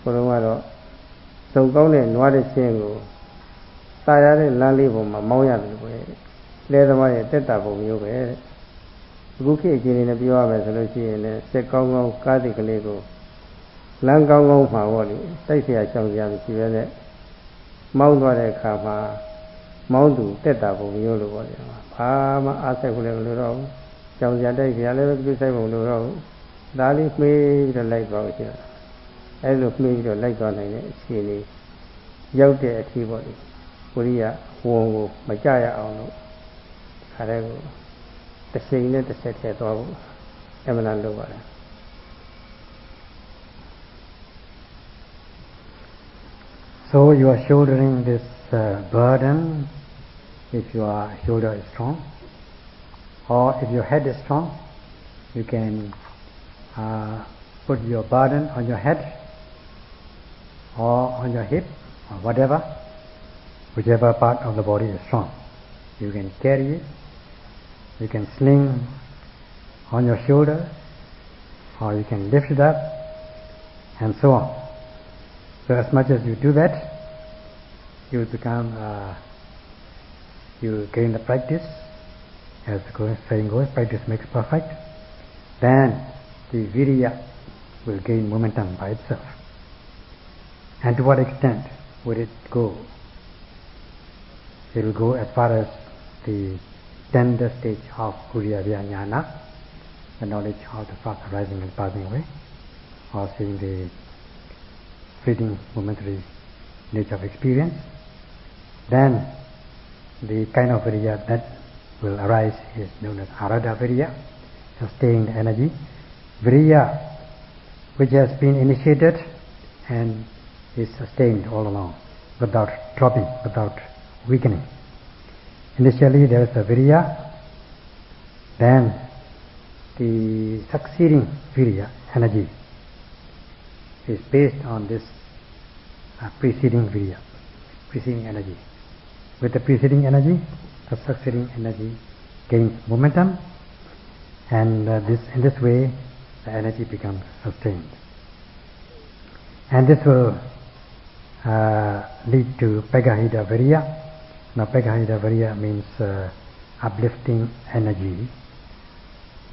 ဘုရားကတော့စုံကောင်းတဲ့နွားတဲ့ချင်းကိုတာရတဲ့လမ်းလေးပေါ်မှာမောင်းရတယ်ပဲလဲသမားရဲ့တက်တာပုံမျိုးပဲအခုခေတ်အချိန်နဲ့ပြောရမယ်ဆိုလို့ရှိရင်လည်းစက်ကောင်းကောင်းကားတိတ်ကလေးကိုလမ်းကောင်းကောင်းမှာပေါ့လေတိုက်เสียရှောင်စရာမရှိပဲနဲ့မောင်းသွားတဲ့အခါမှာမောင်းသူတက်တာပုံမျိုးလို့ပေါ့လေဘာမှအားစိတ်ဘူးလည်းမလို့တော့ဘူးရှောင်စရာတိုက်စရာလည်းပြည့်ဆိုင်ပုံလို့တော့ဒါလေးမှေးပြီးတော့လိုက်သွားလို့ရှိတာအဲလိုမှေးပြီးတော့လိုက်သွားနိုင်တဲ့အခြေအနေရောက်တဲ့အထီးပေါ့လေဝိရိယဝန်ကိုမကြရအောင်လို့ခါတဲ့ကိုတစ်ချိန်နဲ့တစ်ဆက်ထည့်သွားဖို့အမှန်တန်လုပ်ပါတယ် So you are shouldering this burden if your shoulder is strong, or if your head is strong, you can put your burden on your head or on your hip or whatever, whichever part of the body is strong. You can carry it, you can sling on your shoulder, or you can lift it up, and so on. So as much as you do that, you become, you gain the practice, as the saying goes, practice makes perfect. Then the viriya will gain momentum by itself. And to what extent will it go? It will go as far as the tender stage of Uriyavya Jnana, the knowledge of the fast arising and passing away, or seeing the fleeting momentary nature of experience. Then the kind of viriya that will arise is known as arada viriya, sustained energy. Viriya which has been initiated and is sustained all along without dropping, without weakening. Initially there is a viriya, then the succeeding viriya, energy, is based on this preceding viriya, preceding energy. With the preceding energy, the succeeding energy gains momentum, and in this way the energy becomes sustained. And this will lead to Pegahida Viriya. Now Pegahida Viriya means uplifting energy,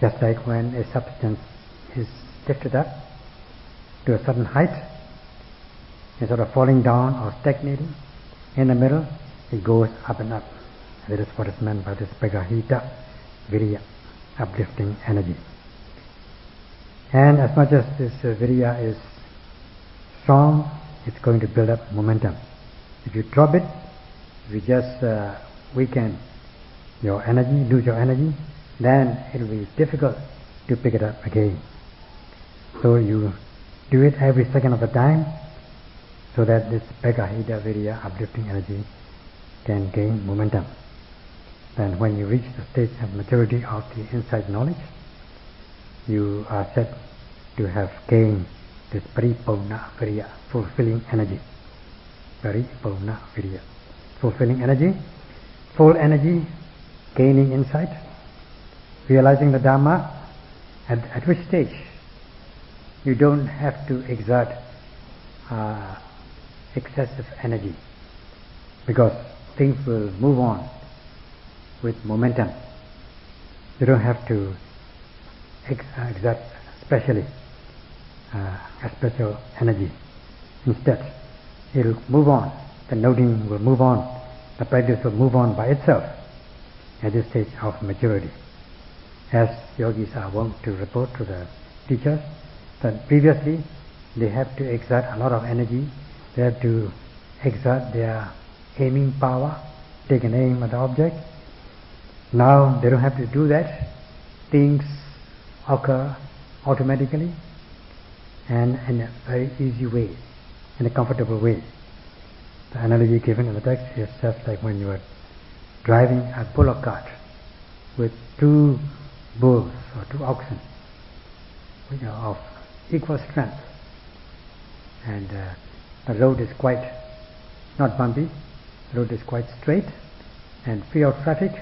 just like when a substance is lifted up to a certain height, instead of falling down or stagnating in the middle, it goes up and up. That is what is meant by this Pegahida Viriya, uplifting energy. And as much as this viriya is strong, it's going to build up momentum. If you drop it, if you just weaken your energy, lose your energy, then it will be difficult to pick it up again. So you do it every second of the time, so that this Pegahida Viriya, uplifting energy, can gain momentum. Then when you reach the stage of maturity of the insight knowledge, you are said to have gained this Paripurna Viriya, fulfilling energy. Paripurna Viriya, fulfilling energy, full energy, gaining insight, realizing the Dhamma, at which stage you don't have to exert excessive energy, because things will move on with momentum. You don't have to exert special energy. Instead, it will move on. The noting will move on. The practice will move on by itself at this stage of maturity. As yogis are wont to report to the teachers, that previously they have to exert a lot of energy. They have to exert their aiming power, take an aim at the object. Now they don't have to do that. Things occur automatically and in a very easy way, in a comfortable way. The analogy given in the text is just like when you are driving a bullock cart with two bulls or two oxen, which are of equal strength, and the road is quite not bumpy, the road is quite straight and free of traffic,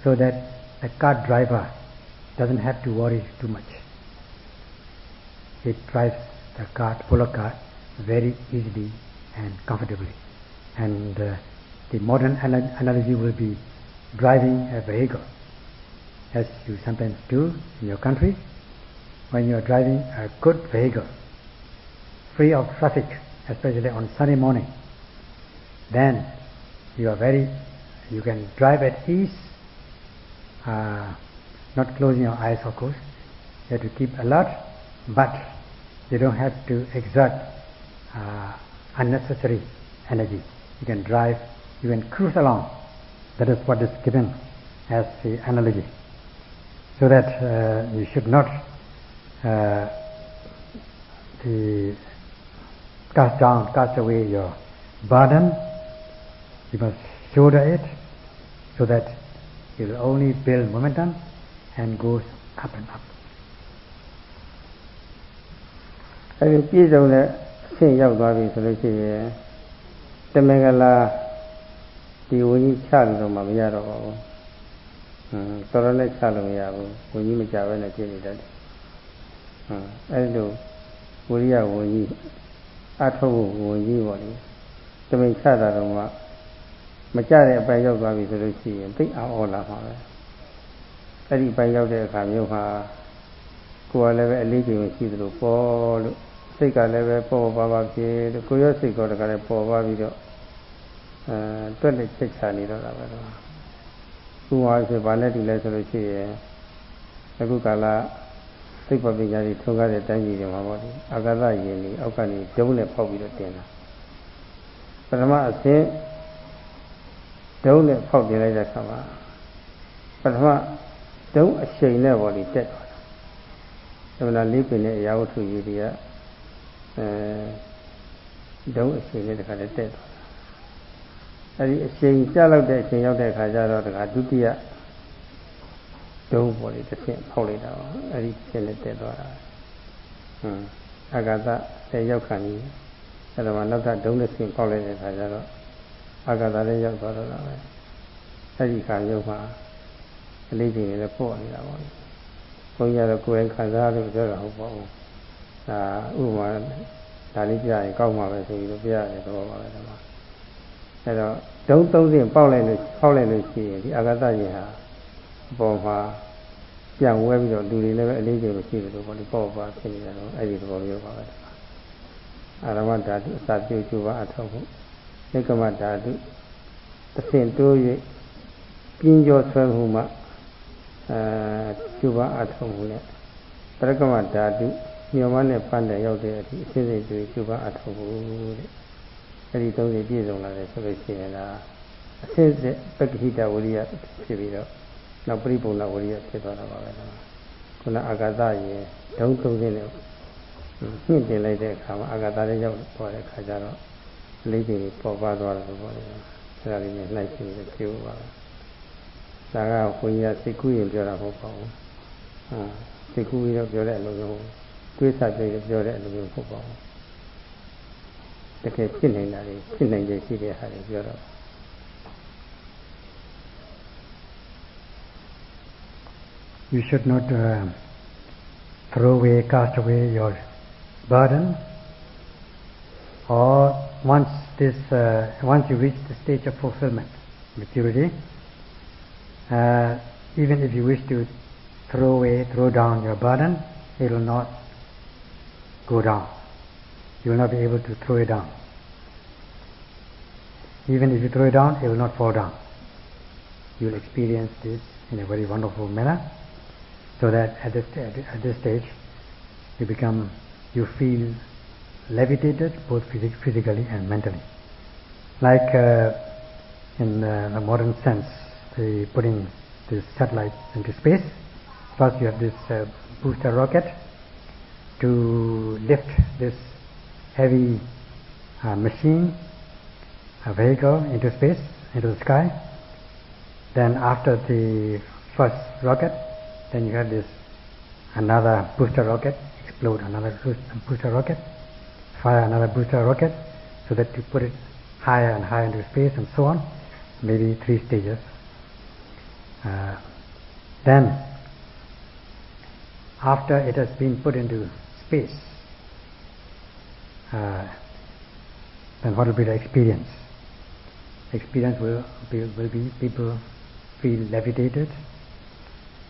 so that the cart driver doesn't have to worry too much. It drives the bullock cart very easily and comfortably. And the modern analogy will be driving a vehicle, as you sometimes do in your country. When you are driving a good vehicle, free of traffic, especially on sunny morning, then you can drive at ease, not closing your eyes, of course. You have to keep alert, but you don't have to exert unnecessary energy. You can drive, you can cruise along. That is what is given as the analogy. So that you should not cast away your burden. You must shoulder it, so that it will only build momentum and goes up and up. အဲဒီပြည့်စုံတဲ့အဆင့်ရောက်သွားပြီဆိုလို့ရှိရင်တမင်္ဂလာဒီဝင်းကြီးချလို့တော့မရတော့ပါဘူး။တော်တော်နဲ့ချလို့မရဘူး။ဝင်းကြီးမကြဘဲနဲ့ပြည့်နေတတ်တယ်။အဲဒီလိုဝိရိယဝင်းကြီးအထောက်ဝင်းကြီးပေါ့လေ။တမင်ချတာတော့မကြတဲ့အပိုင်းရောက်သွားပြီဆိုလို့ရှိရင်သိအောင်လာမှာပဲ။အဲဒီအပိုင်းရောက်တဲ့အခါမျိုးမှာကိုယ်ကလည်းပဲအလေးချိန်ရှိသလိုပေါ်လို့စိတ်ကလည်းပဲပေါ်ပါဖြစ်လို့ကိုယ်ရောစိတ်ကောတကလည်းပေါ်ပါပြီးတော့တွက်လက်ချက်ချနေတော့တာပဲတော့ဥပမာဆိုဘာနဲ့တူလဲဆိုလို့ရှိရင်အခုကာလစိတ်ပပညာတွေထုံကားတဲ့တိုင်းပြည်တွေမှာပေါ့လေအာကာသယဉ်တွေအောက်ကနေဒုံးနဲ့ဖောက်ပြီးတော့တင်တာပထမအဆင့်ဒုံးနဲ့ဖောက်တင်လိုက်တဲ့အခါမှာပထမဒုံးအရှိန်နဲ့ပေါ့လေတက်သွားတယ်ဒါမှလေးပင်နဲ့အရာဝတ္ထုကြီးတွေကဒုံးအရှိန်နဲ့တခါတည်းတက်သွားအဲဒီအချိန်ကျလောက်တဲ့အချိန်ရောက်တဲ့အခါကျတော့တခါဒုတိယဒုံးပေါ်လေးတစ်ဆင့်ဖောက်လိုက်တာပါအဲဒီဆင့်နဲ့တက်သွားတာအာကာသတဲ့ရောက်ခံကြီးအဲဒါမှနောက်ထပ်ဒုံးတစ်ဆင့်ဖောက်လိုက်တဲ့အခါကျတော့အာကာသလည်းရောက်သွားတော့တာပဲအဲဒီခါရုပ်မှာအလေးချိန်လည်းပေါ့နေတာပေါ့ဘုန်းကြီးကတော့ကိုယ်ရင်ခံစားလို့ပြောတာဟုတ်ပါဘူးဒါဥပမာဒါလေးပြရင်ကောက်မှာပဲဆိုပြီးတော့ပြရတယ်တော့ပါပဲဒါမှအဲတော့ဒုံးသုံးဆင့်ပေါက်လိုက်လို့ဖောက်လိုက်လို့ရှိရင်ဒီအာကာသကြီးဟာအပေါ်မှာပြန်ဝဲပြီးတော့လူတွေလည်းပဲအလေးချိန်မရှိဘူးလို့ပေါ့ဒီပေါ့ပါဖြစ်နေတာတော့အဲ့ဒီသဘောမျိုးပါပဲအာရမဓာတုအစာပြုကျူပါအထောက်ဖို့နိကမဓာတုတစ်ဆင့်တိုး၍ပြင်းကြောဆွဲမှုမှကျူပါအထောက်မှုနဲ့ပရကမဓာတုမြောမနဲ့ပန်းတယ်ရောက်တဲ့အထိအစစ်စစ်ကျူပါအထောက်ဖို့တဲ့အဲ့ဒီသုံးစီပြည့်စုံလာတယ်ဆိုလို့ရှိရင်လားအစစ်စစ်ပက္ခိတဝိရိယဖြစ်ပြီးတော့နောက်ပရိပုံနာဝိရိယဖြစ်သွားတာပါပဲခုနအာကာသရေဒုံးသုံးစင်းနဲ့မြင့်တင်လိုက်တဲ့အခါမှာအာကာသလေးရောက်သွားတဲ့အခါကျတော့လေးကြီးပေါ်ပါသွားတယ်ပေါ့လေအဲ့ဒါလေးနဲ့နှိုက်ရှိနေဖြစ်ပါပဲဒါကဘုန်းကြီးကစိတ်ကူးရင်ပြောတာမဟုတ်ပါဘူးစိတ်ကူးပြီးတော့ပြောတဲ့အလိုမျိုးတွေးဆပြီးပြောတဲ့အလိုမျိုးမဟုတ်ပါဘူးတကယ်ဖြစ်နေတာတွေဖြစ်နိုင်ကြရှိတဲ့ဟာတွေပြောတော့ You should not cast away your burden, or once you reach the stage of fulfillment, maturity, even if you wish to throw down your burden, it will not go down. You will not be able to throw it down. Even if you throw it down, it will not fall down. You will experience this in a very wonderful manner, so that at this stage you feel levitated both physically and mentally. Like in the modern sense, putting this satellite into space. First you have this booster rocket to lift this heavy machine, a vehicle into space, into the sky. Then after the first rocket, then you have this another booster rocket, explode another booster rocket, fire another booster rocket, so that you put it higher and higher into space and so on, maybe 3 stages. Then after it has been put into space, then what will be the experience? Experience will be people feel levitated,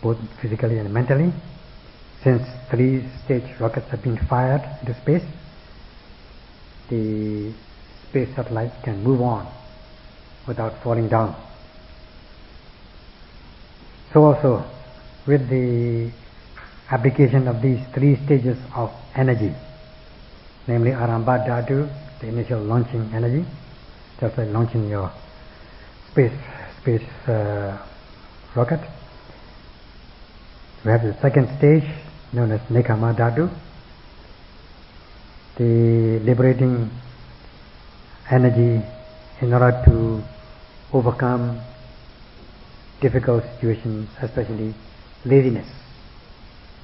both physically and mentally. Since 3-stage rockets have been fired into space, the space satellite can move on without falling down. So also, with the application of these 3 stages of energy, namely Arambha Dhatu, the initial launching energy, just like launching your space rocket. We have the second stage known as Nekkhamma Dhatu, the liberating energy in order to overcome difficult situations, especially laziness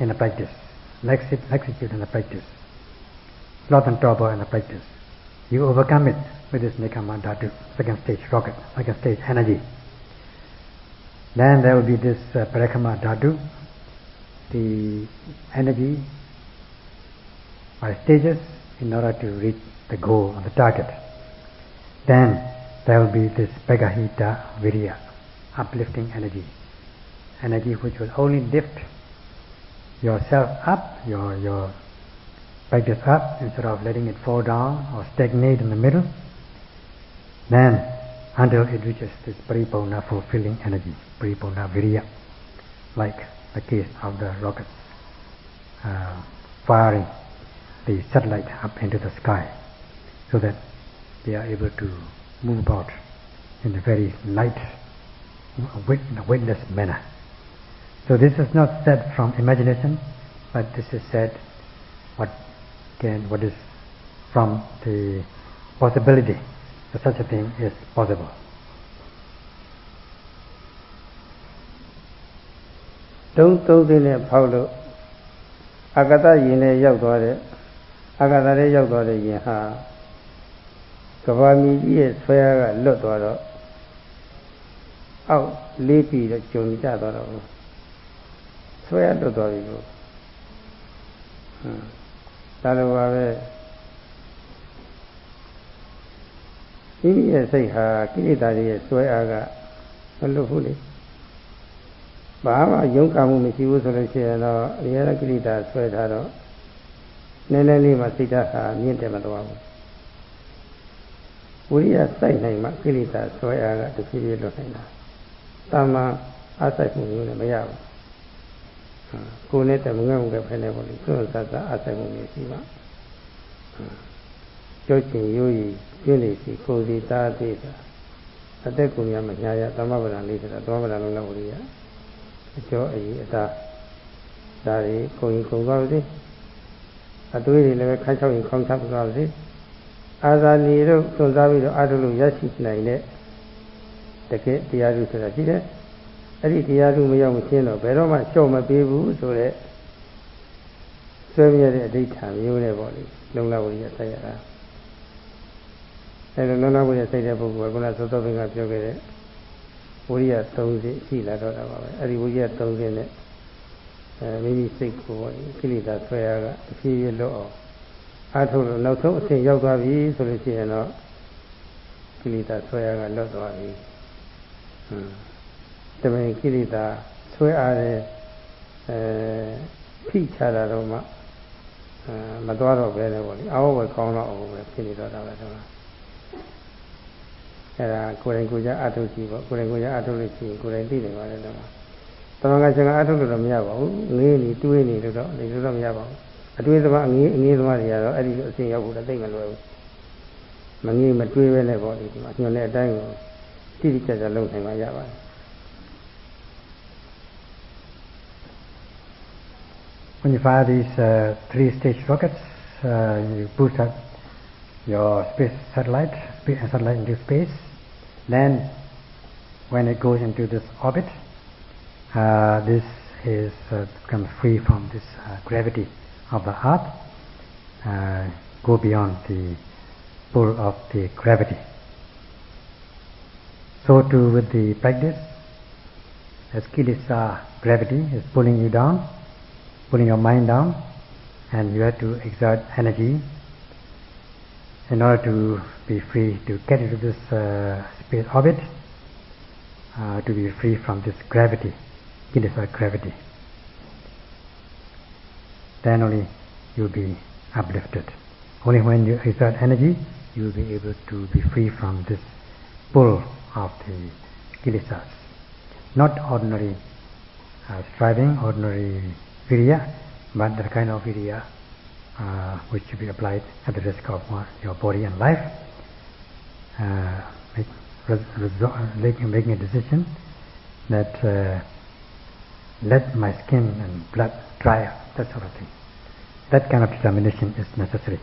in the practice, laxitude in the practice, sloth and torpor in the practice. You overcome it with this Nekkhamma Dhatu, second stage rocket, second stage energy. Then there will be this Parakhamma Dhatu, the energy by stages in order to reach the goal or the target. Then there will be this Pegahita Virya, uplifting energy, energy which will only lift yourself up, your practice up, instead of letting it fall down or stagnate in the middle, then until it reaches this Paripurna fulfilling energy, Paripurna Virya, like the case of the rockets firing the satellite up into the sky, so that they are able to move about in a very light, in a weightless manner. So this is not said from imagination, but this is said what is from the possibility that such a thing is possible. Don't think about it. Agata yineရောက်သွားတယ်agataလေးရောက်သွားတဲ့ရင်ဟာကဘာမီကြီးရဲ့ဆွဲအားကလွတ်သွားတော့အောက်လေးပြီးတော့ကျုံကြသွားတော့ဆွဲအားလွတ်သွားပြီလို့ဒါလိုပါပဲဒီရဲ့စိတ်ဟာကိလေသာတွေရဲ့ဆွဲအားကမလွတ်ဘူးလေဘာမှယုံကမှုမရှိဘူးဆိုလို့ရှိရင်တော့အရင်ကကိလေသာဆွဲထားတော့နည်းနည်းလေးမှစိတ်ဓာတ်ဟာမြင့်တယ်မသွားဘူးဝိရိယစိုက်နိုင်မှကိလေသာဆွဲအားကတဖြည်းဖြည်းလွတ်နိုင်တာတာမန်အားစိုက်မှုမျိုးနဲ့မရဘူးကိုယ်နဲ့တမငဲ့မှုကဖယ်နေပေါ့လေစွန့်စားအားစိုက်မှုမျိုးရှိမှကြောက်ချင်ရိုးရီပြင်းနေစီကိုယ်စီတားသေးတာအသက်ကိုများမညာရသမဗရံလေးဆိုတာသမဗရံလုံးလောက်ဝိရိယအကျော်အကြီးအသာဒါတွေကိုယ်ရင်ကုန်သွားပြီအသွေးတွေလည်းခန်းချောက်ရင်ခေါင်းချပ်သွားပြီအာဇာနည်တို့စွန့်စားပြီးတော့အာထုလို့ရရှိနိုင်တဲ့တကယ်တရားထုဆိုတာရှိတယ်အဲ့ဒီတရားထုမရောက်မချင်းတော့ဘယ်တော့မှလျှော့မပေးဘူးဆိုတဲ့ဆွဲမြဲတဲ့အဋ္ဌာမျိုးနဲ့ပေါ့လေလုံလဝိရိယဆက်ရတာအဲ့လိုလုံလဝိရိယစိတ်တဲ့ပုဂ္ဂိုလ်ကခုနသောသောပင်ကပြောခဲ့တဲ့ဝိရိယ30ရှိလာတော့တာပါပဲအဲ့ဒီဝိရိယ30နဲ့မိမိစိတ်ကိုကိလေသာဆွဲရကတဖြည်းဖြည်းလွတ်အောင်အားထုတ်လို့နောက်ဆုံးအဆင့်ရောက်သွားပြီဆိုလို့ရှိရင်တော့ကိလေသာဆွဲရကလွတ်သွားပြီတမင်ကိလေသာဆွဲအားတဲ့ဖိချတာတော့မှမသွားတော့ပဲလေပေါ့လေအောက်ဝယ်ကောင်းတော့အောင်ပဲဖြစ်နေတော့တာပဲတော့အဲ့ဒါကိုယ်တိုင်ကိုယ်ကြအထုတ်ကြည့်ပေါ့ကိုယ်တိုင်ကိုယ်ကြအထုတ်လို့ရှိရင်ကိုယ်တိုင်သိနေပါလေတော့တမန်ကရှင်ကအထုတ်လို့တော့မရပါဘူးငေးနေတွေးနေလို့တော့ဒီလိုတော့မရပါဘူးအတွေးသမားအငေးသမားတွေကတော့အဲ့ဒီအဆင့်ရောက်ဖို့တော့သိမလွယ်ဘူးမငေးမတွေးပဲနဲ့ပေါ့ဒီမှာညွှန်တဲ့အတိုင်းကိုတိတိကျကျလုပ်နိုင်မှရပါတယ် When you fire these 3-stage rockets, you boost up your space satellite into space. Then, when it goes into this orbit, this is becomes free from this gravity of the Earth, go beyond the pull of the gravity. So too with the practice, as kilesa gravity is pulling you down, pulling your mind down, and you have to exert energy in order to be free to get into this space orbit, to be free from this gravity, kilesa gravity. Then only you will be uplifted. Only when you exert energy, you will be able to be free from this pull of the kilesas. Not ordinary striving, ordinary virya, but the kind of virya which should be applied at the risk of your body and life. Making a decision that let my skin and blood dry up, that sort of thing. That kind of determination is necessary.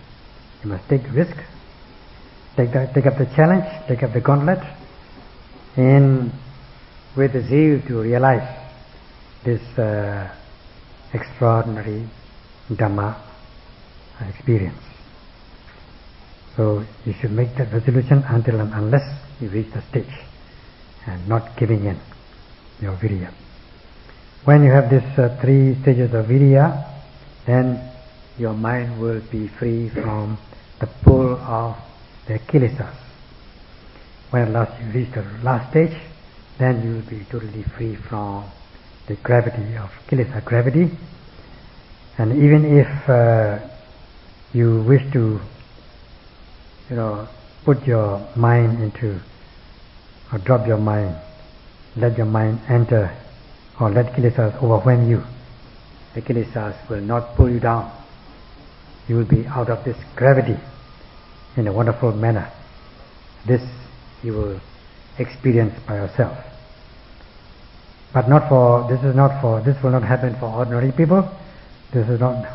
You must take risk, take up the challenge, take up the gauntlet, and with the zeal to realize this extraordinary Dhamma experience. So you should make that resolution until and unless you reach the stage and not giving in your virya. When you have these 3 stages of virya, then your mind will be free from the pull of the kilesas. When at last you reach the last stage, then you will be totally free from the gravity of kilesa gravity. And even if you wish to, put your mind into, or drop your mind, let your mind enter, or let kilesas overwhelm you, the kilesas will not pull you down. You will be out of this gravity in a wonderful manner. This you will experience by yourself. But this will not happen for ordinary people. This will not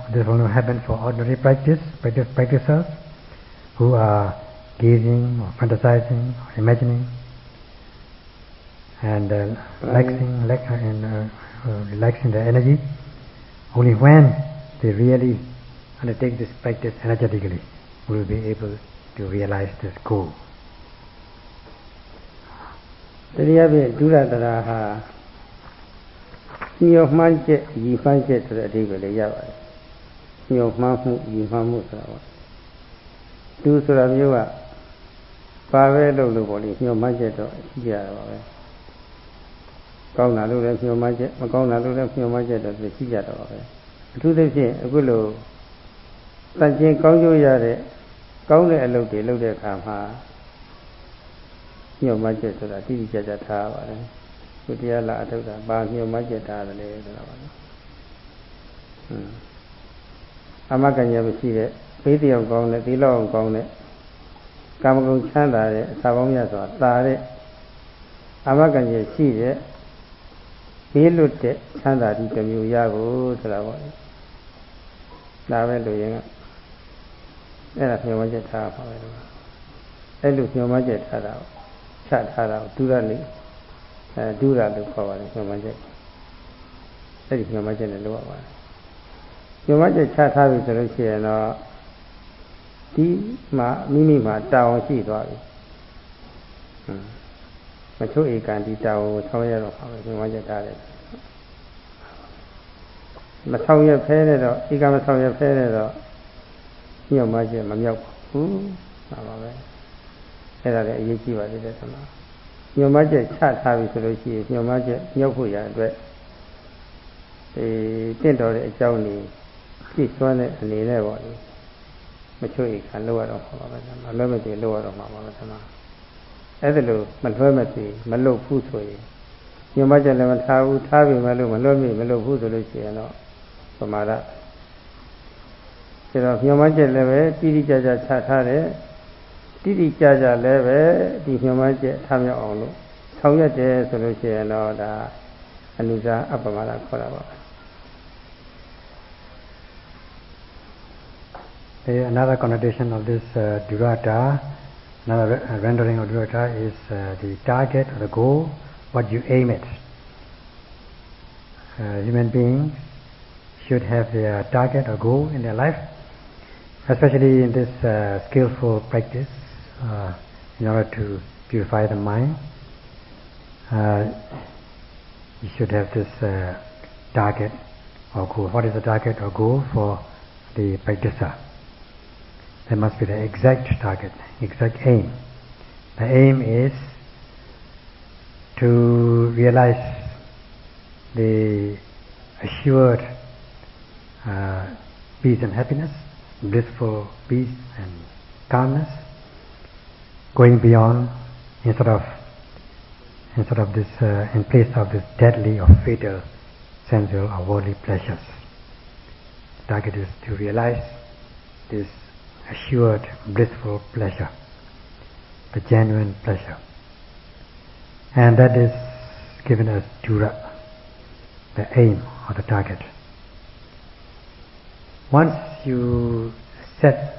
happen for ordinary practitioners who are gazing or fantasizing or imagining and relaxing their energy. Only when they really undertake this practice energetically will be able to realize this goal. တရားဖြင့်ဒုရတရာဟာညှော်မှန်းချက်ရည်မှန်းချက်ဆိုတဲ့အဓိပ္ပာယ်လေးရပါတယ်။ညှော်မှန်းမှုရည်မှန်းမှုဆိုတာပေါ့။ဒုဆိုတာမျိုးကပါပဲလို့ပေါ့လေညှော်မှန်းချက်တော့ရှိကြတာပါပဲ။ကောင်းတာလို့လည်းညှော်မှန်းချက်မကောင်းတာလို့လည်းညှော်မှန်းချက်တော့ရှိကြတော့ပါပဲ။အထူးသဖြင့်အခုလိုတန်ကျင်ကောင်းကျိုးရတဲ့ကောင်းတဲ့အလုပ်တွေလုပ်တဲ့အခါမှာညှော်မှန်းချက်ဆိုတာတိတိကျကျထားပါတယ်။ကိုတရားလာအထုတ်တာဘာညှော်မှန်းချက်ထားတယ်လဲဆိုတာပါနော်။အမကညာမရှိတဲ့ဘေးတရားကောင်းတဲ့သီလအောင်ကောင်းတဲ့ကာမဂုဏ်ချမ်းသာတဲ့အစာပေါင်းများစွာတာတဲ့အမကညာရှိတဲ့ဘေးလွတ်တဲ့ချမ်းသာတဲ့မျိုးရဖို့ဆိုတာပေါ့လေ။ဒါပဲလို့ရင်ကအဲ့ဒါညှော်မှန်းချက်ထားပါပဲလို့။အဲ့လိုညှော်မှန်းချက်ထားတာချထားတာဒုရလိဒုရလို့ခေါ်ပါတယ်ညှော်မှန်းချက်အဲ့ဒီညှော်မှန်းချက်နဲ့လုပ်ရပါတယ်ညှော်မှန်းချက်ချထားပြီဆိုလို့ရှိရင်တော့ဒီမှာမိမိမှာတာဝန်ရှိသွားပြီမချို့ဧကန်ဒီတာဝန်ကိုဆောင်ရတော့ပါပဲညှော်မှန်းချက်ထားတယ်မဆောင်ရဖဲနဲ့တော့ဧကမဆောင်ရဖဲနဲ့တော့ညှော်မှန်းချက်မမြောက်ဘူးဟုတ်ပါပဲအဲ့ဒါလည်းအရေးကြီးပါသေးတယ်ဆရာညှော်မှန်းချက်ချထားပြီဆိုလို့ရှိရင်ညှော်မှန်းချက်မြောက်ဖို့ရအတွက်တင့်တော်တဲ့အကြောင်းကြီးပြည့်စွမ်းတဲ့အနေနဲ့ပေါ့လေမချွေခံလို့ရတော့မှာပါပဲဆရာလွဲမပြေလို့ရတော့မှာပါပဲဆရာအဲ့ဒါလို့မလွဲမပြေမလုပ်ဘူးဆိုရင်ညှော်မှန်းချက်လည်းမထားဘူးထားပြီမလို့မလွဲမလုပ်ဘူးဆိုလို့ရှိရင်တော့ပမာဒဆိုတော့ညှော်မှန်းချက်လည်းပဲတိတိကျကျချထားတယ်တိတိကျကျလည်းပဲဒီညှော်မှန်းချက်ထားမြောက်အောင်လို့ဆောင်ရွက်တယ်ဆိုလို့ရှိရင်တော့ဒါအနုစာအပ္ပမဒခေါ်တာပါ Another connotation of this durata, another rendering of durata is the target or the goal, what you aim at. Human beings should have their target or goal in their life, especially in this skillful practice in order to purify the mind. You should have this target or goal. What is the target or goal for the practitioner? there must be the exact target, exact aim. The aim is to realize the assured peace and happiness, blissful peace and calmness, going beyond instead of this in place of this deadly or fatal sensual or worldly pleasures. The target is to realize this assured blissful pleasure, the genuine pleasure, and that is given as dura, the aim or the target. Once you set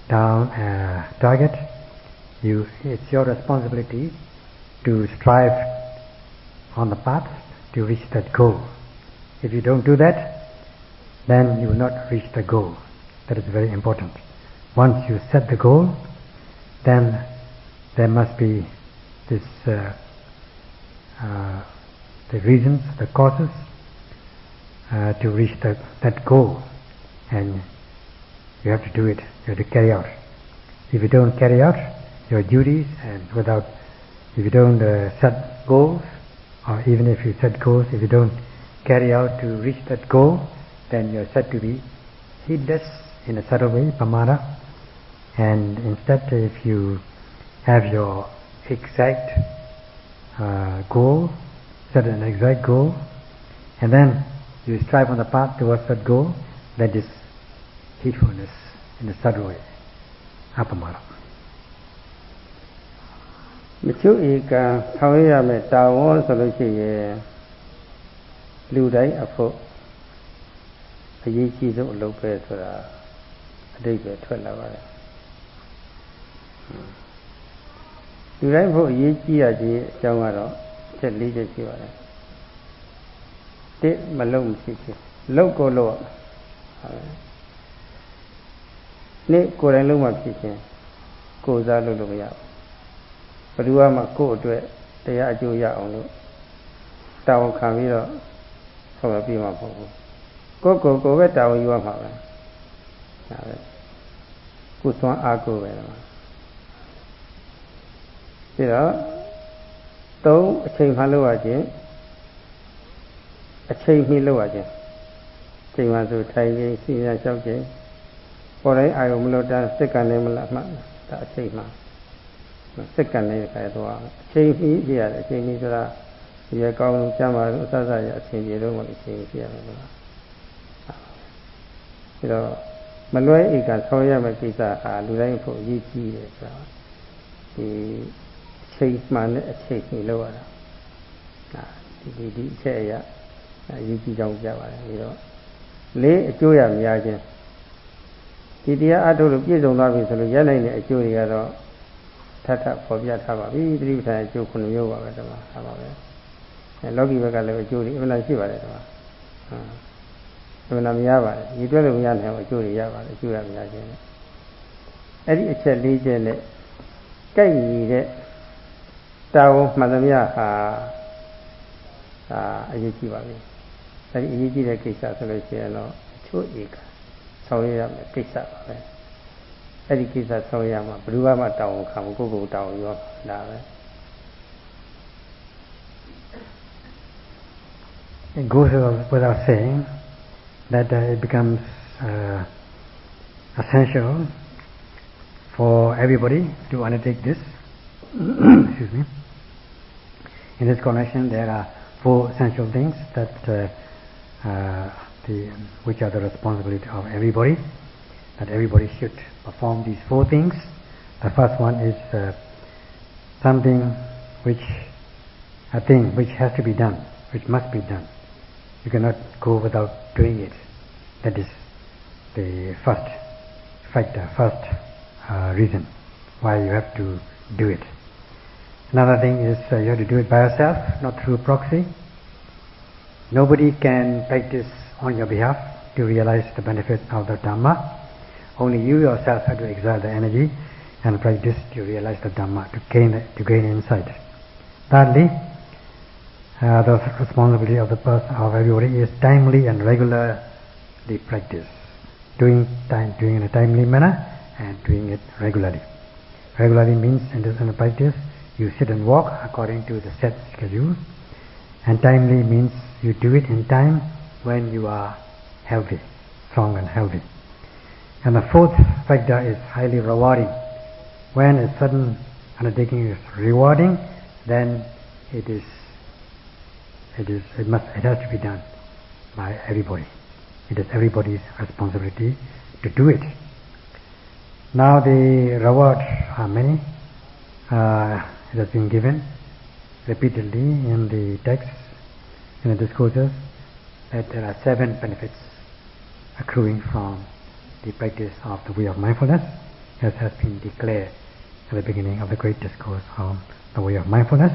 down a target, it's your responsibility to strive on the path to reach that goal. If you don't do that, then you will not reach the goal. That is very important. Once you set the goal, then there must be this the reasons, the causes to reach that goal, and you have to do it. You have to carry out. If you don't carry out your duties, and if you don't set goals, or even if you set goals, if you don't carry out to reach that goal, then you're said to be heedless in a subtle way, pamada. And instead, if you have your exact goal, set an exact goal, and then you strive on the path towards that goal, that is heedfulness in a subtle way, apamada. မချုပ်ဧကံဆောင်ရရမယ်တာဝန်ဆိုလို့ရှိရင်လူတိုင်းအဖို့အရေးကြီးဆုံးအလုပ်ပဲဆိုတာအတိတ်ပဲထွက်လာပါတယ်လူတိုင်းဖို့အရေးကြီးရခြင်းအကြောင်းကတော့ချက် 4 ချက်ရှိပါတယ်တစ်မလုံမရှိဘူးလုံကိုလို့နှစ်ကိုယ်တိုင်လုံမှဖြစ်ခြင်းကိုယ်စားလုပ်လို့မရဘူးဘယ်သူမှကိုယ့်အတွက်တရားအကျိုးရအောင်လို့တာဝန်ခံပြီးတော့ဆောင်ရွက်ပြီးမှမဟုတ်ဘူးကိုယ်ပဲတာဝန်ယူရမှာပဲဒါပဲကိုယ်သွမ်းအားကိုယ်ပဲဒါတော့3အချိန်မှလုပ်ရခြင်းအချိန်မှလုပ်ရခြင်းအချိန်မှဆိုထိုင်ခြင်းစီရင်လျှောက်ခြင်းပေါ်တိုင်းအာယုံမလွတ်တမ်းစိတ်ကနေမလားမှဒါအချိန်မှစိတ်ကနေခါတော့အချိန်မှပြရတယ်အချိန်မှဆိုတာဒီရကောင်းကျမ်းပါလို့အစစရအချိန်ပြေတော့မှအချိန်ပြရတယ်ကွာဒါတော့မလွဲဧကဆောင်ရမယ့်ကိစ္စဟာလူတိုင်းဖို့အရေးကြီးတယ်ဆိုတာဒီအချိန်မှန်တဲ့အချိန်မှလောက်ရတာဒီအချက်အရအရေးကြီးကြောင်းပြပါတယ်ပြီးတော့4အကျိုးရများခြင်းဒီတရားအထုတ်လို့ပြည့်စုံသွားပြီဆိုလို့ရနိုင်တဲ့အကျိုးတွေကတော့ထပ်ပေါ်ပြထားပါပြီသတိပဋ္ဌာန်အကျိုး9မျိုးပါပဲဒီမှာဟာပါပဲလောကီဘက်ကလည်းအကျိုးတွေအမှန်တန်ရှိပါတယ်ဒီမှာအမှန်တန်များပါတယ်ဒီတွက်လို့မရနိုင်ဘူးအကျိုးတွေရပါတယ်အကျိုးရများခြင်းအဲ့ဒီအချက် 4 ချက်နဲ့ကိုက်ညီတဲ့တာဝန်မှန်သမျှဟာအရေးကြီးပါပြီအဲ့ဒီအရေးကြီးတဲ့ကိစ္စဆိုလို့ရှိရင်တော့အချို့ဧကဆောင်ရရမယ်ကိစ္စပါပဲအဲ့ဒီကိစ္စဆောင်ရမှာဘယ်သူမှတောင်းခံဘူးကိုယ့်ကိုယ်တောင်းရောဒါပဲ It goes without saying that it becomes essential for everybody to undertake this. Excuse me. In this connection, there are 4 essential things that which are the responsibility of everybody. That everybody should perform these 4 things. The first one is something a thing which has to be done, which must be done. You cannot go without doing it. That is the first factor, first reason why you have to do it. Another thing is you have to do it by yourself, not through proxy. Nobody can practice on your behalf to realize the benefit of the Dhamma. Only you yourself have to exert the energy and practice to realize the Dhamma, to gain insight. Thirdly, the responsibility of the person, of everybody, is timely and regularly practice. doing in a timely manner and doing it regularly. Regularly means in this practice you sit and walk according to the set schedule, and timely means you do it in time when you are healthy, strong and healthy. And the fourth factor is highly rewarding. When a certain undertaking is rewarding, then it has to be done by everybody. It is everybody's responsibility to do it. Now the rewards are many. It has been given repeatedly in the texts, in the discourses, that there are 7 benefits accruing from the practice of the way of mindfulness, as has been declared at the beginning of the great discourse on the way of mindfulness.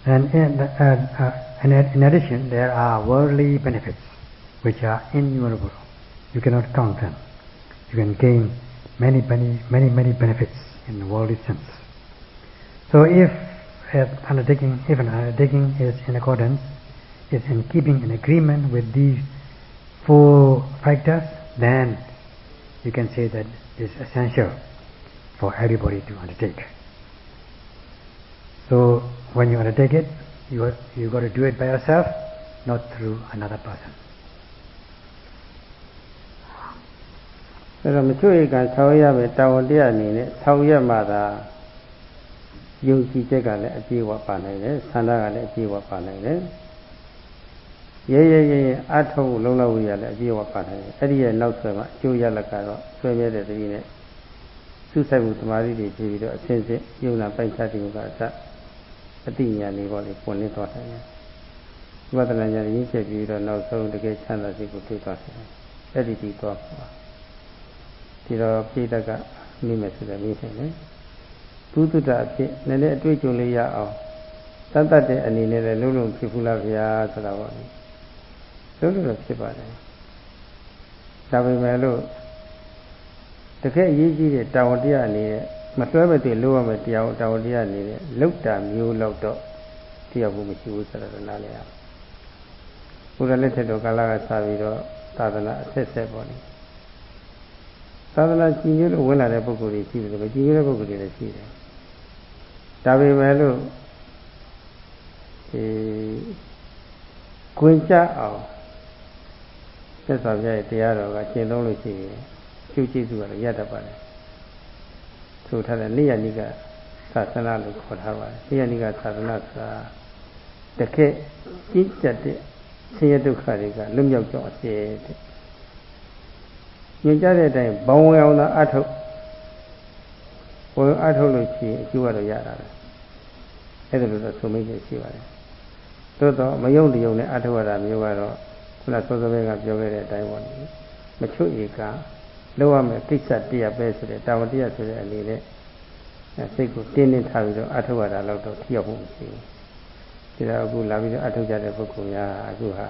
And in addition, there are worldly benefits which are innumerable. You cannot count them. You can gain many benefits in the worldly sense. So if an undertaking is in accordance, is in keeping, in agreement with these 4 factors, then you can say that it is essential for everybody to undertake. So when you undertake it, you got to do it by yourself, not through another person. အဲ့တော့မချွေကံဆောင်ရမယ်တာဝန်တရားအနေနဲ့ဆောင်ရမှသာယုံကြည်ချက်ကလည်းအပြည့်အဝပါနိုင်တယ်ဆန္ဒကလည်းအပြည့်အဝပါနိုင်တယ်ရဲအထုံးလုံးလုံးဝရလည်းအပြည့်အဝပါနိုင်တယ်အဲ့ဒီရဲ့နောက်ဆွဲမှာအကျိုးရလဒ်ကတော့ဆွဲမြဲတဲ့တတိနဲ့စုဆိုင်မှုသမာဓိတွေဖြစ်ပြီးတော့အစဉ်စဉ်ယုံနာပိုက်ချတိမှုကအစအတိညာလေးပေါ်လေးပွင့်လင်းသွားတယ်ဝိပဿနာဉာဏ်ရင်းချက်ပြီးတော့နောက်ဆုံးတကယ်ချမ်းသာစိတ်ကိုတွေ့သွားတယ်အဲ့ဒီဒီသွားပါဒီတော့ပြိတ္တကမိမယ်ဆိုတဲ့မိဆိုင်လေဘုဒ္ဓတာအဖြစ်နည်းနည်းအတွေ့အကြုံလေးရအောင်တတ်တဲ့အနေနဲ့လည်းလုံးလုံးဖြစ်ဘူးလားဗျာဆိုတာပေါ့လေလုံးလုံးဖြစ်ပါတယ်ဒါပေမဲ့လို့တကယ်အရေးကြီးတဲ့တာဝန်တရားအနေနဲ့မတွဲမတည်လို့ရမယ်တရားတာဝန်တရားအနေနဲ့လောက်တာမျိုးလောက်တော့တရားဖို့မရှိဘူးဆိုတော့နားလည်ရဘုရားလက်ထက်တော်ကာလကစပြီးတော့သာသနာအဆက်ဆက်ပေါ့လေသာသနာကြီးညို့လို့ဝင်လာတဲ့ပုဂ္ဂိုလ်တွေရှိတယ်ပဲကြီးညို့တဲ့ပုဂ္ဂိုလ်တွေလည်းရှိတယ်ဒါပေမဲ့လို့ကွင်ကြအောင်သက်စွာပြရဲ့တရားတော်ကရှင်းသုံးလို့ရှိရင်ကျုပ်ကျေးဇူးကတော့ရတတ်ပါတယ်ဆိုထားတဲ့နိယနိကသာသနာလို့ခေါ်ထားပါတယ်နိယနိကသာသနာဆိုတာတကယ်ကြီးကျက်တဲ့ဆင်းရဲဒုက္ခတွေကလွတ်မြောက်ကြောင်းအစေတဲ့ညင်ကြတဲ့အတိုင်းဘောင်းဝင်အောင်သာအထုတ်ဝင်အထုတ်လို့ရှိရင်အကျိုးကတော့ရတာပဲအဲ့ဒါလို့တော့ဆိုမိတ်ရှိပါတယ်သို့တော့မယုံတယုံနဲ့အထုတ်ရတာမျိုးကတော့ခုနစောစောပဲကပြောခဲ့တဲ့အတိုင်းပေါ့လေမချွတ်ဧကလောက်ရမယ်ကိစ္စတရားပဲဆိုတဲ့တာဝန်တရားဆိုတဲ့အနေနဲ့စိတ်ကိုတင်းတင်းထားပြီးတော့အထုတ်ရတာတော့ထိရောက်မှုမရှိဘူးဒါတော့အခုလာပြီးတော့အထုတ်ကြတဲ့ပုဂ္ဂိုလ်များအခုဟာ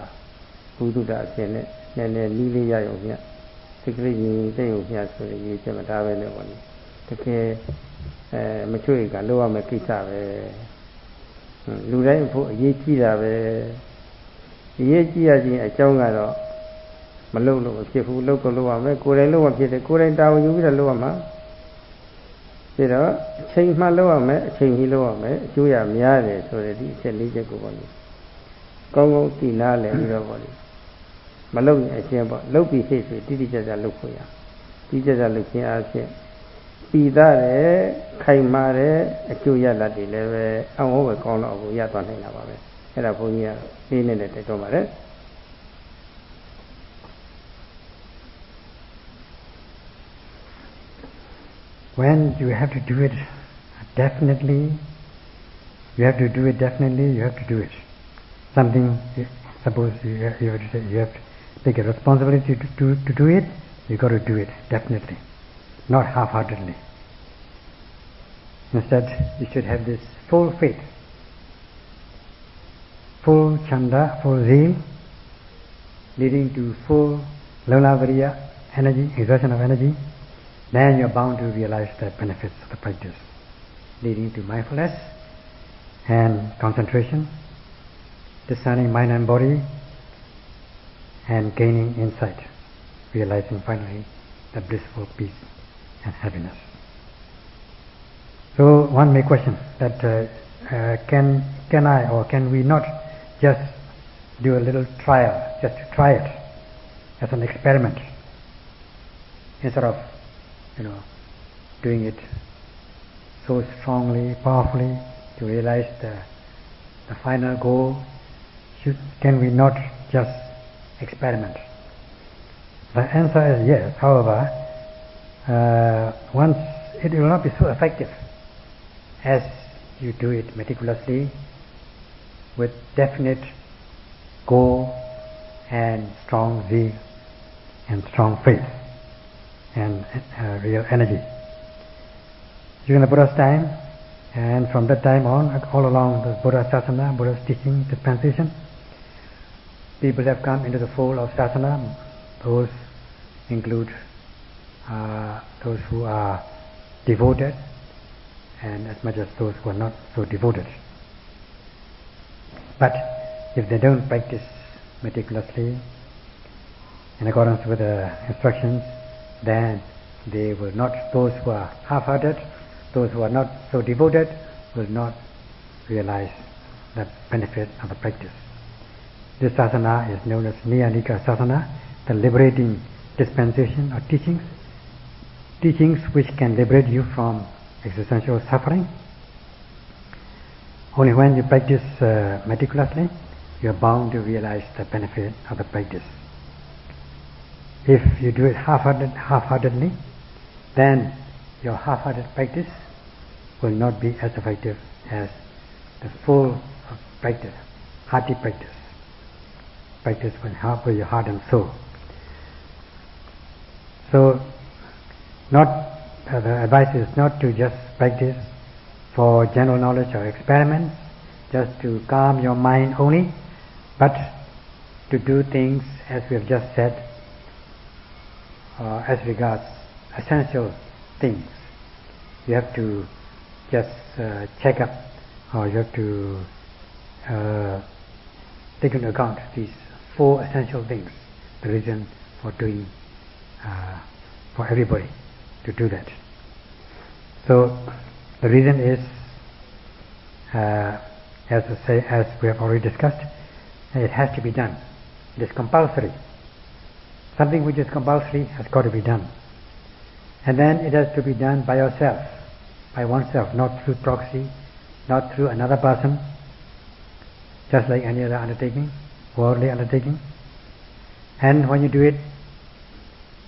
ဘုဒ္ဓတာအဖြစ်နဲ့နည်းနည်းနီးလေးရရုံညစိတ်ကလေးကြီးသိရုံညဆိုရင်ရေးချက်မထားပဲနဲ့ပေါ့လေတကယ်မချွတ်ဧကလောက်ရမယ်ကိစ္စပဲလူတိုင်းဖို့အရေးကြီးတာပဲအရေးကြီးရခြင်းအကြောင်းကတော့မလုပ်လို့မဖြစ်ဘူးလုပ်ကိုလုပ်ရမယ်ကိုယ်တိုင်လုပ်မှဖြစ်တယ်ကိုယ်တိုင်တာဝန်ယူပြီးတော့လုပ်ရမှာပြီးတော့အချိန်မှလုပ်ရမယ်အချိန်ကြီးလုပ်ရမယ်အကျိုးရများတယ်ဆိုတဲ့ဒီအချက်၄ချက်ကိုပေါ့လေကောင်းကောင်းသိနာလည်ပြီးတော့ပေါ့လေမလုပ်ရင်အရှင်းပေါ့လုပ်ပြီးဖြစ်ဆိုတိတိကျကျလုပ်ဖို့ရတိကျကျလုပ်ခြင်းအဖြစ်ပြီးသားတယ်ခိုင်မာတယ်အကျိုးရလဒ်တွေလည်းပဲအံ့ဩပဲကောင်းတော့ကိုရသွားနိုင်တာပါပဲအဲ့ဒါဘုန်းကြီးကသိနေတဲ့တက်တော့ပါတယ်When you have to do it definitely, you have to do it definitely, you have to do it. Something, suppose you have to say, you have to take a responsibility to do it, you got to do it definitely, not half-heartedly. Instead, you should have this full faith, full chanda, full zeal, leading to full lavavariya energy, exertion of energy. Then you're bound to realize the benefits of the practice, leading to mindfulness and concentration, discerning mind and body, and gaining insight, realizing finally the blissful peace and happiness. So one may question that can I or can we not just do a little trial, just to try it as an experiment, instead of doing it so strongly, powerfully to realize the final goal? Can we not just experiment? The answer is yes. However, once it will not be so effective as you do it meticulously with definite goal and strong zeal and strong faith and real energy. During the Buddha's time, and from that time on, all along the Buddha Sasana, Buddha's teaching dispensation, people have come into the fold of Sasana. Those include those who are devoted, and as much as those who are not so devoted. But if they don't practice meticulously in accordance with the instructions, then they will not, those who are half-hearted, those who are not so devoted, will not realize the benefit of the practice. This sasana is known as Niyanika Sasana, the liberating dispensation or teachings which can liberate you from existential suffering. Only when you practice meticulously, you are bound to realize the benefit of the practice. If you do it half-heartedly, then your half-hearted practice will not be as effective as the full practice, hearty practice with your heart and soul. So, the advice is not to just practice for general knowledge or experiments, just to calm your mind only, but to do things as we have just said, as regards essential things. You have to just check up, or you have to take into account these 4 essential things, the reason for doing, for everybody to do that. So the reason is, as we have already discussed, it has to be done. It is compulsory. Something which is compulsory has got to be done. And then it has to be done by yourself, by oneself, not through proxy, not through another person, just like any other undertaking, worldly undertaking. And when you do it,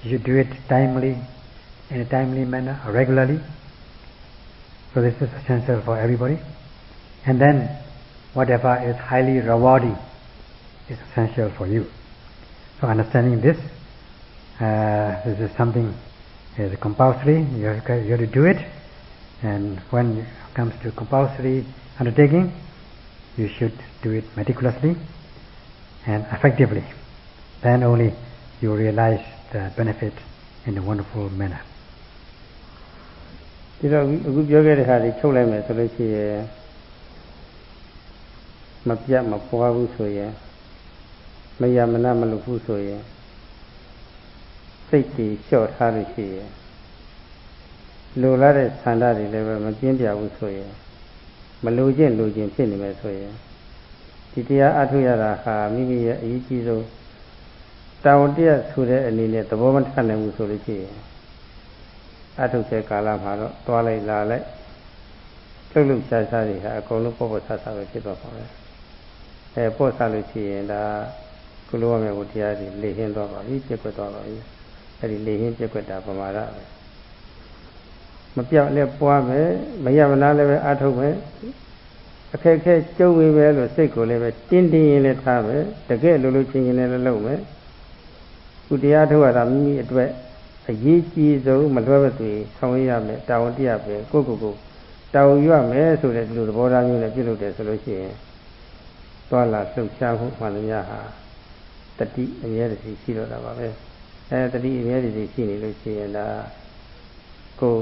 you should do it timely, in a timely manner, regularly. So this is essential for everybody. And then whatever is highly rewarding is essential for you. So understanding this, this is something is compulsory. You have to do it. And when it comes to compulsory undertaking, you should do it meticulously and effectively. Then only you realize the benefit in a wonderful manner. ဒီတော့အခုပြောခဲ့တဲ့ခါလေးချုပ်လိုက်မယ်ဆိုလို့ရှိရင်မပြတ်မပွားဘူးဆိုရင်မယမနာမလုပ်ဘူးဆိုရင်စိတ်ကြီးလျှော့ထားလို့ရှိရင်လိုလားတဲ့ဆန္ဒတွေလည်းပဲမပြင်းပြဘူးဆိုရင်မလိုခြင်းဖြစ်နေမယ်ဆိုရင်ဒီတရားအထုရတာဟာမိမိရဲ့အရေးကြီးဆုံးတာဝန်တရားဆိုတဲ့အနေနဲ့သဘောမထနိုင်ဘူးဆိုလို့ရှိရင်အထုတဲ့ကာလမှာတော့တွားလိုက်လာလိုက်လှုပ်လှုပ်ရှားရှားတွေဟာအကုန်လုံးပေါ့ပေါ့ဆဆပဲဖြစ်သွားပါမယ်ပေါ့ဆလို့ရှိရင်ဒါကုလိုရမယ်ကိုတရားတွေလေဟင်းသွားပါပြီပြက်ကွက်သွားပါပြီအဲ့ဒီလေဟင်းပြက်ကွက်တာပမာဒပဲမပြောက်လည်းပွားမယ်မရမနာလည်းပဲအထုတ်မယ်အခက်ခဲကြုံပြီပဲလို့စိတ်ကိုလည်းပဲတင်းတင်းရင်လည်းထားမယ်တကယ်လိုချင်းချင်းလည်းလုပ်မယ်ခုတရားထုတ်ရတာမိမိအတွက်အရေးကြီးဆုံးမလွဲမသွေဆောင်ရရမယ်တာဝန်တရားပဲကိုတာဝန်ရမယ်ဆိုတဲ့ဒီလိုသဘောထားမျိုးနဲ့ပြုလုပ်တယ်ဆိုလို့ရှိရင်သွားလာလှုပ်ရှားမှုမှန်သမျှဟာတတိအမြဲတည်းရှိတော့တာပါပဲတတိအမြဲတည်းရှိနေလို့ရှိရင်ဒါကို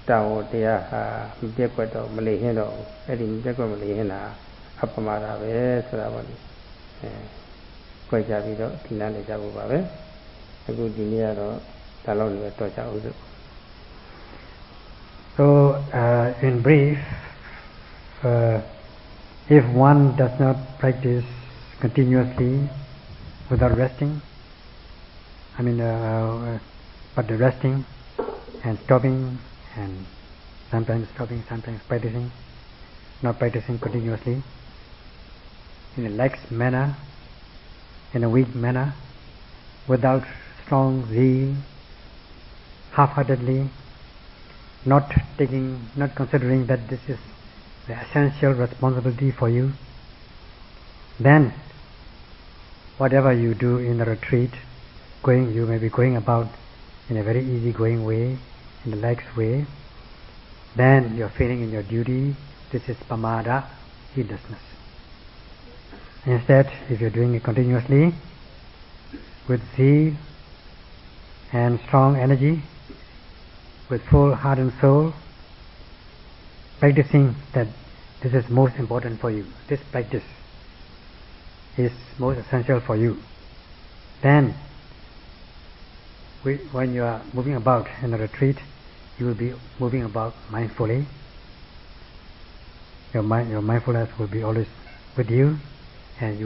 တာဝန်တရားဟာမပြတ်ကွက်တော့မလိဟင်းတော့အဲ့ဒီမပြတ်ကွက်မလိဟင်းတာအပမာဒပဲဆိုတာပေါ့လေ ခွဲခြားပြီးတော့ဒီနားနေကြဖို့ပါပဲအခုဒီနေ့ကတော့ဒါလောက်လည်းတော့ကြအောင်စို့ So in brief, if one does not practice continuously without resting, but the resting and stopping and sometimes stopping, sometimes practicing, not practicing continuously, in a lax manner, in a weak manner, without strong zeal, half-heartedly, not considering that this is the essential responsibility for you, then whatever you do in the retreat, you may be going about in a very easy-going way, in a lax way, then you're failing in your duty. This is pamada, heedlessness. Instead, if you're doing it continuously, with zeal and strong energy, with full heart and soul, practicing that this is most important for you, this practice is most essential for you, then when you are moving about in a retreat, you will be moving about mindfully. Your mindfulness will be always with you, and you